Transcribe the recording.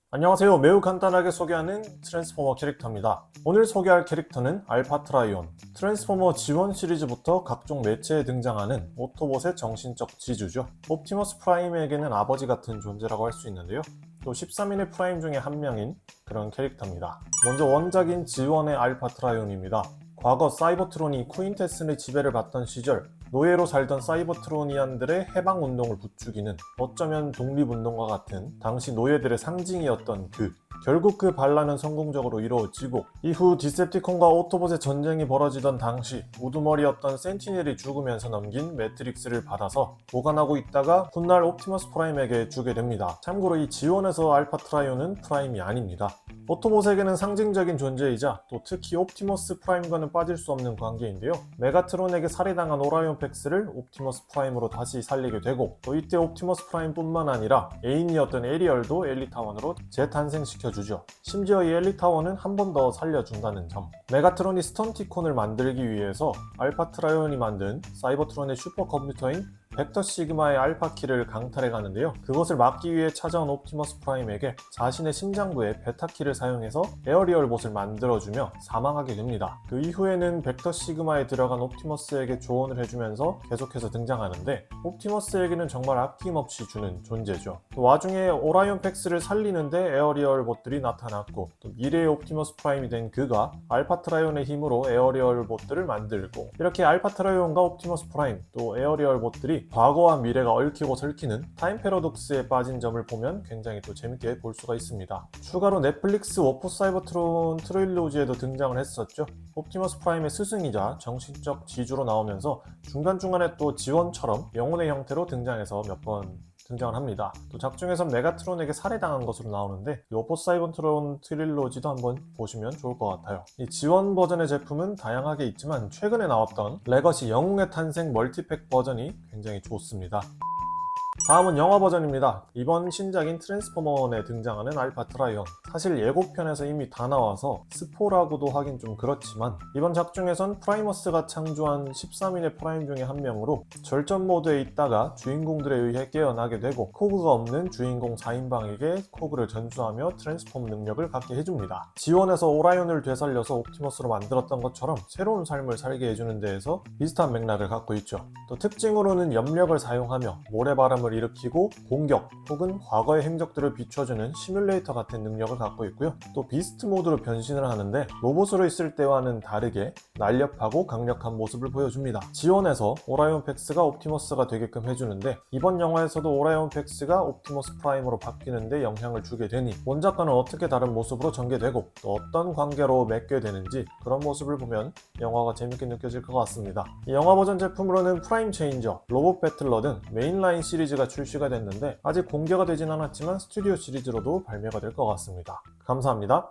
안녕하세요. 매우 간단하게 소개하는 트랜스포머 캐릭터입니다. 오늘 소개할 캐릭터는 알파트라이온. 트랜스포머 지원 시리즈부터 각종 매체에 등장하는 오토봇의 정신적 지주죠. 옵티머스 프라임에게는 아버지 같은 존재라고 할 수 있는데요. 또 13인의 프라임 중에 한 명인 그런 캐릭터입니다. 먼저 원작인 지원의 알파트라이온입니다. 과거 사이버트론이 쿠인테슨의 지배를 받던 시절 노예로 살던 사이버트로니안들의 해방운동을 부추기는 어쩌면 독립운동과 같은 당시 노예들의 상징이었던 결국 그 반란은 성공적으로 이루어지고 이후 디셉티콘과 오토봇의 전쟁이 벌어지던 당시 우두머리였던 센티넬이 죽으면서 넘긴 매트릭스를 받아서 보관하고 있다가 훗날 옵티머스 프라임에게 주게 됩니다. 참고로 이 지원에서 알파트라이온은 프라임이 아닙니다. 오토봇에게는 상징적인 존재이자 또 특히 옵티머스 프라임과는 빠질 수 없는 관계인데요. 메가트론에게 살해당한 오라이온 팩스를 옵티머스 프라임으로 다시 살리게 되고 또 이때 옵티머스 프라임뿐만 아니라 애인이었던 에리얼도 엘리타원으로 재탄생시켜주죠. 심지어 이 엘리타원은 한 번 더 살려준다는 점. 메가트론이 스턴티콘을 만들기 위해서 알파트라이온이 만든 사이버트론의 슈퍼컴퓨터인 벡터 시그마의 알파키를 강탈해 가는데요. 그것을 막기 위해 찾아온 옵티머스 프라임에게 자신의 심장부에 베타키를 사용해서 에어리얼봇을 만들어주며 사망하게 됩니다. 그 이후에는 벡터 시그마에 들어간 옵티머스에게 조언을 해주면서 계속해서 등장하는데 옵티머스에게는 정말 아낌없이 주는 존재죠. 또 와중에 오라이온 팩스를 살리는데 에어리얼봇들이 나타났고 또 미래의 옵티머스 프라임이 된 그가 알파트라이온의 힘으로 에어리얼봇들을 만들고 이렇게 알파트라이온과 옵티머스 프라임 또 에어리얼봇들이 과거와 미래가 얽히고 설키는 타임 패러독스에 빠진 점을 보면 굉장히 또 재밌게 볼 수가 있습니다. 추가로 넷플릭스 워포 사이버트론 트릴로지에도 등장을 했었죠. 옵티머스 프라임의 스승이자 정신적 지주로 나오면서 중간중간에 또 지원처럼 영혼의 형태로 등장해서 몇 번 등장을 합니다. 또 작중에선 메가트론에게 살해당한 것으로 나오는데 이 워포 사이버트론 트릴로지도 한번 보시면 좋을 것 같아요. 이 지원 버전의 제품은 다양하게 있지만 최근에 나왔던 레거시 영웅의 탄생 멀티팩 버전이 굉장히 좋습니다. 다음은 영화 버전입니다. 이번 신작인 트랜스포머에 등장하는 알파트라이온. 사실 예고편에서 이미 다 나와서 스포라고도 하긴 좀 그렇지만 이번 작중에선 프라이머스가 창조한 13인의 프라임 중에 한 명으로 절전 모드에 있다가 주인공들에 의해 깨어나게 되고 코그가 없는 주인공 4인방에게 코그를 전수하며 트랜스폼 능력을 갖게 해줍니다. 지원에서 오라이온을 되살려서 옵티머스로 만들었던 것처럼 새로운 삶을 살게 해주는 데에서 비슷한 맥락을 갖고 있죠. 또 특징으로는 염력을 사용하며 모래바람을 일으키고 공격 혹은 과거의 행적들을 비춰주는 시뮬레이터 같은 능력을 갖고 있고요. 또 비스트 모드로 변신을 하는데 로봇으로 있을 때와는 다르게 날렵하고 강력한 모습을 보여줍니다. 지원에서 오라이온 팩스가 옵티머스가 되게끔 해주는데 이번 영화에서도 오라이온 팩스가 옵티머스 프라임으로 바뀌는데 영향을 주게 되니 원작과는 어떻게 다른 모습으로 전개되고 또 어떤 관계로 맺게 되는지 그런 모습을 보면 영화가 재밌게 느껴질 것 같습니다. 이 영화 버전 제품으로는 프라임 체인저, 로봇 배틀러 등 메인라인 시리즈가 출시가 됐는데 아직 공개가 되진 않았지만 스튜디오 시리즈로도 발매가 될 것 같습니다. 감사합니다.